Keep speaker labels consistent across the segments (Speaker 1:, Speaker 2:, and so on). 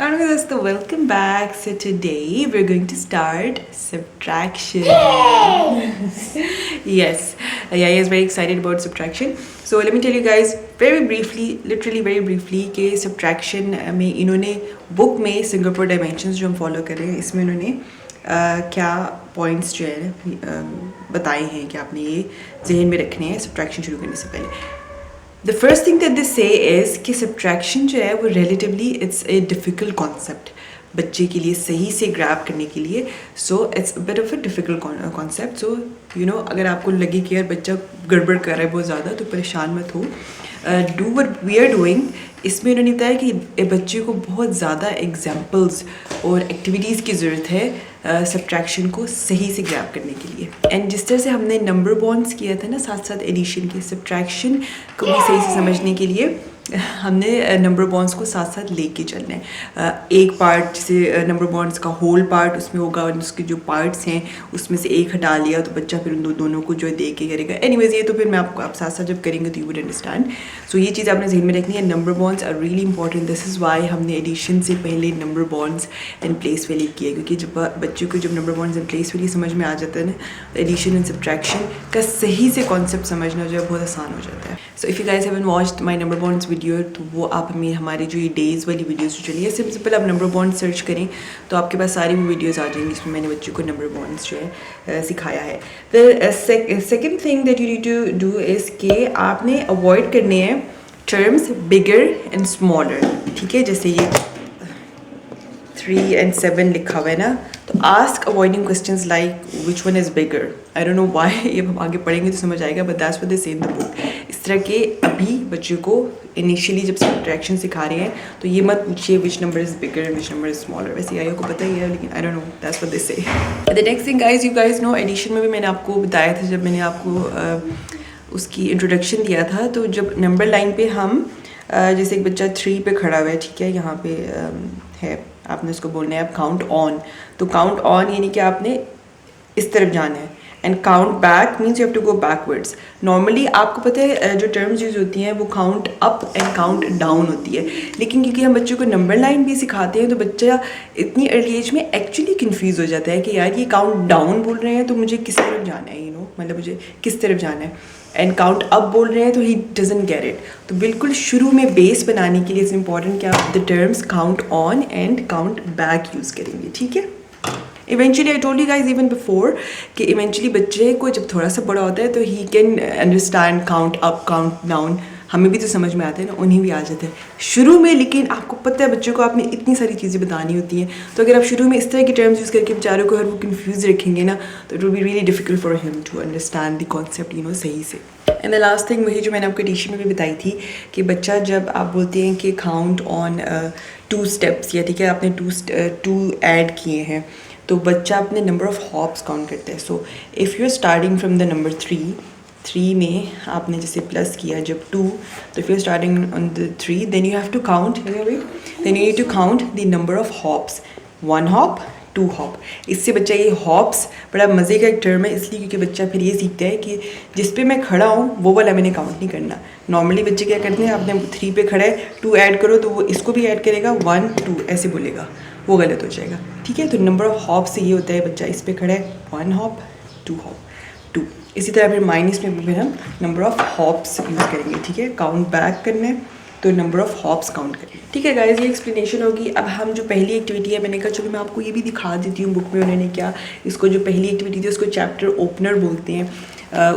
Speaker 1: Alright guys, so welcome back. So today we're going to start subtraction. Yes, Yaya is very excited about subtraction. So let me tell you guys very briefly, literally very briefly कि subtraction में इन्होंने book में Singapore Dimensions जो हम follow कर रहे हैं इसमें इन्होंने क्या points जो है बताए हैं कि आपने ये जहन में रखने हैं subtraction शुरू करने से पहले. The first thing that they say is कि subtraction जो है वो relatively it's a difficult concept बच्चे के लिए सही से grab करने के लिए. So it's a bit of a difficult concept. So you know अगर आपको लगे कि यार बच्चा गड़बड़ कर रहा है बहुत ज़्यादा तो परेशान मत हो. Do what we are doing. इसमें उन्होंने बताया कि बच्चे को बहुत ज़्यादा एग्जाम्पल्स और एक्टिविटीज़ की ज़रूरत है सब्ट्रैक्शन को सही से ग्रैब करने के लिए. एंड जिस तरह से हमने नंबर बॉन्ड्स किया था ना साथ साथ एडिशन के, सब्ट्रैक्शन को भी सही से समझने के लिए हमने नंबर बॉन्ड्स को साथ साथ लेके चलना है. एक पार्ट जैसे नंबर बॉन्ड्स का होल पार्ट उसमें होगा और उसके जो पार्ट्स हैं उसमें से एक हटा लिया तो बच्चा फिर उन दोनों को जो है देख के करेगा. एनीवेज ये तो फिर मैं आपको आप साथ साथ जब करेंगे तो यू वुड अंडरस्टैंड. सो ये चीज़ आपने ज़हन में रखनी है. Number bonds are really important. This is why हमने एडिशन से पहले number bonds and place value किया, क्योंकि जब बच्चों को जब number bonds and place value समझ में आ जाता है ना तो एडिशन एंड सब्ट्रैक्शन का सही से कॉन्सेप्ट समझना जो है बहुत आसान हो जाता है. So if you guys haven't watched my number bonds video तो वो आप हमें हमारे जो ये डेज़ वाली वीडियोस जो चली है सिंपल आप नंबर बॉन्ड सर्च करें तो आपके पास सारी वो वीडियोस आ जाएंगी जिसमें मैंने बच्चों को नंबर बॉन्ड्स जो है सिखाया है. The second thing that you need to do is कि आपने अवॉइड करने हैं टर्म्स बिगर एंड स्मॉलर. ठीक है, जैसे ये 3 and 7 लिखा हुआ है ना, तो ask avoiding questions like which one is bigger. I don't know why, ये हम आगे पढ़ेंगे तो समझ आएगा, बट दैट्स व्हाट दे से इन द बुक. इस तरह के अभी बच्चों को इनिशियली जब सब्ट्रैक्शन सिखा रहे हैं तो ये मत पूछिए which number is bigger and which number is smaller. वैसे आइयो को पता ही है लेकिन I don't know, that's what they say. The next thing guys, you guys know addition में भी मैंने आपको बताया था जब मैंने आपको उसकी इंट्रोडक्शन दिया था. तो जब नंबर लाइन पे हम जैसे एक बच्चा 3 पे खड़ा हुआ है, ठीक है, यहाँ पे है, आपने उसको बोलना है अब काउंट ऑन. तो काउंट ऑन यानी कि आपने इस तरफ जाना है and count back means you have to go backwards. Normally आपको पता है जो टर्म्स यूज़ होती हैं वो count up and count down होती है, लेकिन क्योंकि हम बच्चों को नंबर लाइन भी सिखाते हैं तो बच्चा इतनी अर्ली एज में एक्चुअली कन्फ्यूज़ हो जाता है कि यार ये काउंट डाउन बोल रहे हैं तो मुझे किस तरफ जाना है, मतलब मुझे किस तरफ जाना है. एंड काउंट अप बोल रहे हैं तो ही डजंट गेट इट. तो बिल्कुल शुरू में बेस बनाने के लिए इट्स इंपॉर्टेंट कि आप the terms count on and count back use करेंगे. ठीक है. Eventually I told you guys even before कि इवेंचुअली बच्चे को जब थोड़ा सा बड़ा होता है तो he can understand count up count down. हमें भी तो समझ में आते हैं ना, उन्हें भी आ जाता है शुरू में, लेकिन आपको पता है बच्चों को आपने इतनी सारी चीज़ें बतानी होती हैं. तो अगर आप शुरू में इस तरह की टर्म्स यूज़ करके बेचारों को हर वो कन्फ्यूज़ रखेंगे ना तो it will be really difficult for him to understand the concept सही से. एंड द लास्ट थिंग वही जो मैंने आपको एडिशन में भी बताई थी कि बच्चा जब आप बोलते हैं कि काउंट ऑन 2 स्टेप्स या ठीक है आपने 2 ऐड किए हैं तो बच्चा अपने नंबर ऑफ हॉप्स काउंट करता है. So if you are starting from the number 3 में आपने जैसे प्लस किया जब 2, तो if you are starting on the 3 then you have to count, then you need to count the number of hops. 1 hop 2 hop. इससे बच्चा ये hops बड़ा मज़े का एक टर्म है इसलिए क्योंकि बच्चा फिर ये सीखता है कि जिस पे मैं खड़ा हूँ वो वाला मैंने काउंट नहीं करना. नॉर्मली बच्चे क्या करते हैं, आपने 3 पे खड़ा है 2 ऐड करो तो वो इसको भी ऐड करेगा 1 2 ऐसे बोलेगा, वो गलत हो जाएगा. ठीक है, तो नंबर ऑफ हॉप से ये होता है बच्चा इस पे खड़ा है 1 हॉप 2 हॉप 2. इसी तरह फिर माइनस में भी फिर हम नंबर ऑफ हॉप्स यूज़ करेंगे. ठीक है, काउंट बैक करना है तो नंबर ऑफ हॉप्स काउंट करें. ठीक है गाइस, ये एक्सप्लेनेशन होगी. अब हम जो पहली एक्टिविटी है, मैंने कहा चलो मैं आपको ये भी दिखा देती हूँ बुक में उन्होंने क्या, इसको जो पहली एक्टिविटी थी उसको चैप्टर ओपनर बोलते हैं.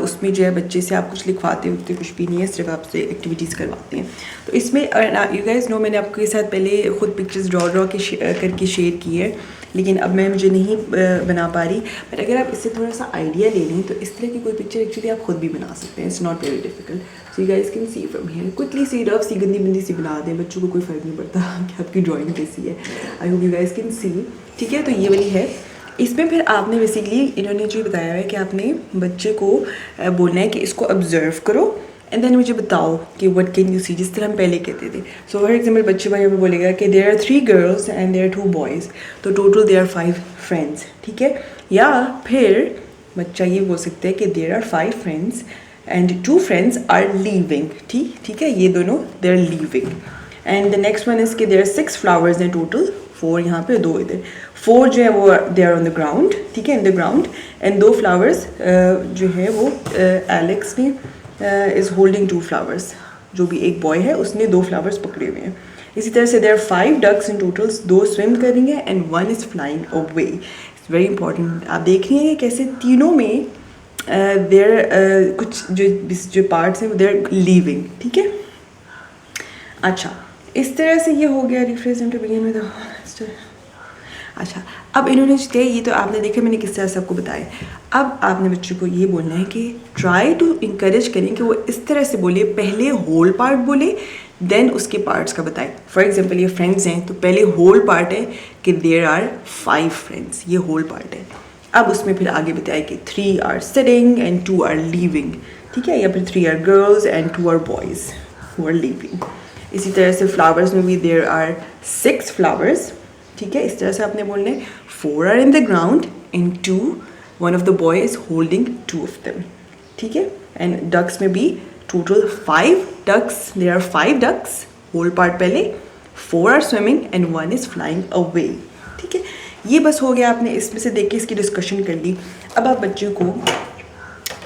Speaker 1: उसमें जो है बच्चे से आप कुछ लिखवाते होते कुछ भी नहीं है, सिर्फ आपसे एक्टिविटीज़ करवाते हैं. तो इसमें यू गाइस नो मैंने आपके साथ पहले खुद पिक्चर्स ड्रॉ करके शेयर की है, लेकिन अब मैं मुझे नहीं बना पा रही. बट अगर आप इससे थोड़ा सा आइडिया ले लें तो इस तरह की कोई पिक्चर एक्चुअली आप खुद भी बना सकते हैं. It's not very difficult. So you guys can see from here. Quickly सी रफ सी गंदी बंदी सी बना दें, बच्चों को कोई फ़र्क नहीं पड़ता कि आपकी ड्राइंग कैसी है. I hope you guys can सी. ठीक है, तो ये वाली है. इसमें फिर आपने बेसिकली इन्होंने जो बताया है कि आपने बच्चे को बोलना है कि इसको ऑब्जर्व करो एंड देन मुझे बताओ कि व्हाट कैन यू सी, जिस तरह हम पहले कहते थे. सो फॉर एग्जाम्पल बच्चे भाई हमें बोलेगा कि there are 3 girls and there are 2 boys, तो टोटल देयर आर 5 फ्रेंड्स. ठीक है, या फिर बच्चा ये बोल सकता है कि there are 5 friends and 2 friends are leaving. ठीक है, ये दोनों they are leaving. And the next one is कि देयर 6 फ्लावर्स हैं टोटल, 4 यहाँ पे 2 इधर, 4 जो है वो they are on the ground, ठीक है, in the ground, and 2 flowers जो है वो एलेक्स ने इज़ होल्डिंग 2 फ्लावर्स, जो भी एक बॉय है उसने 2 फ्लावर्स पकड़े हुए हैं। इसी तरह से there 5 ducks in total, 2 swim कर रही हैं and 1 is flying away. It's very important, आप देख रही हैं कि कैसे तीनों में देयर कुछ जो पार्ट्स हैं वो देयर लीविंग, ठीक है। अच्छा, इस तरह से ये हो गया रिफ्रेश टू बिगिन विद। अच्छा, अब इन्होंने जो थे ये तो आपने देखा, मैंने किस तरह सबको बताया। अब आपने बच्चों को ये बोलना है कि ट्राई टू इंकरेज करें कि वो इस तरह से बोले, पहले होल पार्ट बोले देन उसके पार्ट्स का बताएं। फॉर एग्जांपल ये फ्रेंड्स हैं तो पहले होल पार्ट है कि देयर आर 5 फ्रेंड्स, ये होल पार्ट है। अब उसमें फिर आगे बताया कि 3 are sitting and 2 are leaving, ठीक है, या फिर 3 are girls and 2 are boys who are leaving. इसी तरह से फ्लावर्स में भी देयर आर 6 फ्लावर्स, ठीक है, इस तरह से आपने बोलना है 4 are in the ground and 2 one of the boy is holding 2 of them, ठीक है। एंड डक्स में भी total 5 ducks, there are 5 ducks, whole part पहले, 4 are swimming and 1 is flying away, ठीक है। ये बस हो गया, आपने इसमें से देख के इसकी डिस्कशन कर ली। अब आप बच्चों को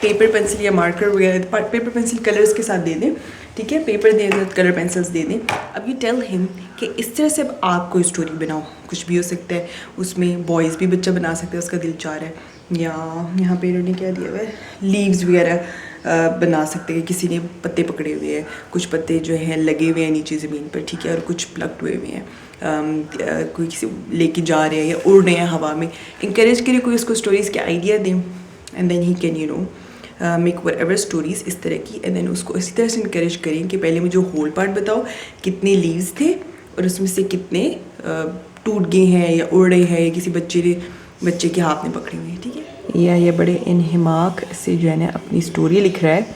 Speaker 1: पेपर पेंसिल या मार्कर वगैरह, पेपर पेंसिल कलर्स के साथ दे दें, ठीक है, पेपर दे दें, कलर पेंसिल्स दे दें। अब यू टेल हिम कि इस तरह से अब आप कोई स्टोरी बनाओ, कुछ भी हो सकता है, उसमें बॉयज़ भी बच्चा बना सकते हैं, उसका दिल चाह रहा है, या यहाँ पे इन्होंने क्या दिया हुआ है, लीव्स वगैरह बना सकते हैं। किसी ने पत्ते पकड़े हुए हैं, कुछ पत्ते जो हैं लगे हुए हैं नीचे ज़मीन पर, ठीक है, और कुछ प्लग्ड हुए हुए हैं, कोई किसी लेके जा रहे हैं या उड़ रहे हैं हवा में। इंकरेज करिए, कोई उसको स्टोरीज़ के आइडिया दें and then he can you know make whatever stories इस तरह की, एंड देन उसको इसी तरह से इंकरेज करें कि पहले मुझे होल पार्ट बताओ, कितने लीव्स थे और उसमें से कितने टूट गए हैं या उड़ रहे हैं या किसी बच्चे के हाथ में पकड़े हुए हैं, ठीक है। या ये बड़े इनहिमाक से जो है ना अपनी स्टोरी लिख रहा है,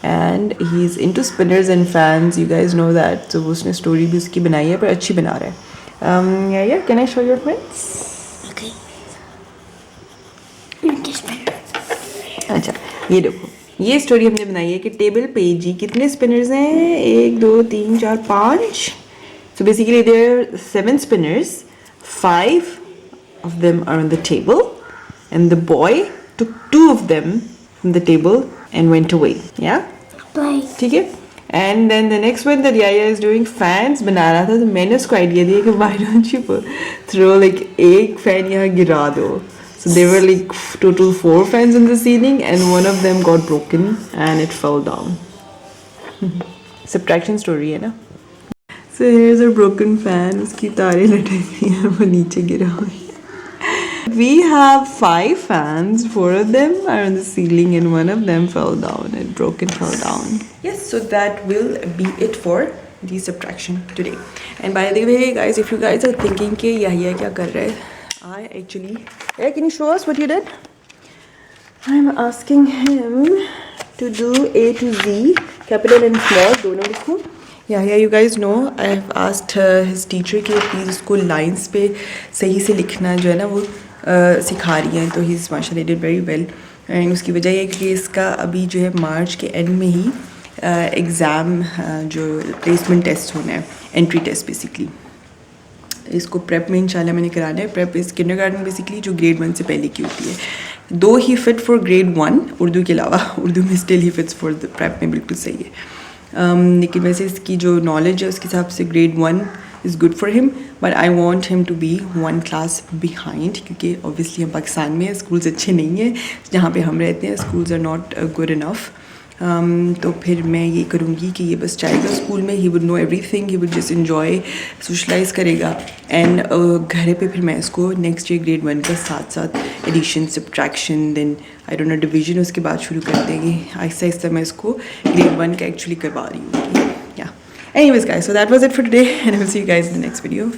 Speaker 1: and he is into spinners and fans, you guys know that. तो उसने स्टोरी भी उसकी बनाई है, पर अच्छी बना रहा है। या can I show your friends? अच्छा, ये देखो, ये स्टोरी हमने बनाई है कि टेबल पे जी कितने स्पिनर्स हैं, 1 2 3 4 5। So basically there are 7 spinners, 5 of them are on the table and the boy took 2 of them from the table and went away. Yeah, ठीक है। And then the next one that Yaya is doing, fans बना रहा था, तो मैंने उसको idea दिया कि why don't you throw like एक फैन यहाँ गिरा दो। So there were like total 4 fans in the ceiling and one of them got broken and it fell down. Subtraction story है ना। So here's a broken fan, उसकी तारें लटक गई हैं, वो नीचे गिरा हुआ है। We have 5 fans, 4 of them are on the ceiling and one of them fell down and broke and fell down. Yes, so that will be it for the subtraction today. And by the way guys, if you guys are thinking कि Yahya क्या कर रहा है, I actually, hey, can you show us what you did? I'm asking him to do A to Z, capital and small, दोनों लिखूं। Yeah, you guys know I have asked his teacher कि please उसको lines पे सही से लिखना जो है ना वो सिखा रही हैं, तो ही इज़ माशाल्लाह डिड वेरी वेल। एंड उसकी वजह ये कि इसका अभी जो है मार्च के एंड में ही एग्ज़ाम जो प्लेसमेंट टेस्ट होना है, एंट्री टेस्ट बेसिकली, इसको प्रेप में इंशाल्लाह मैंने कराना है। प्रेप इज़ किंडरगार्टन बेसिकली, जो ग्रेड 1 से पहले की होती है। दो ही फिट फॉर ग्रेड 1 उर्दू के अलावा, उर्दू में still he fits for the prep में, बिल्कुल सही है। लेकिन वैसे इसकी जो नॉलेज है उसके हिसाब से grade 1 is good for him, but I want him to be 1 class behind, क्योंकि ऑब्वियसली हम पाकिस्तान में स्कूल्स अच्छे नहीं हैं, जहाँ पे हम रहते हैं schools are not good enough. तो फिर मैं ये करूँगी कि ये बस जाएगा स्कूल में, he would know everything, he would just enjoy, socialise करेगा। एंड घर पे फिर मैं इसको नेक्स्ट ईयर ग्रेड 1 का साथ साथ addition, subtraction, then I don't know division उसके बाद शुरू कर देंगे। आहिस्ता आहिस्ता मैं इसको ग्रेड 1 का एक्चुअली करवा रही हूँ। या anyways guys, so that was it for today and I will see you guys in the next video.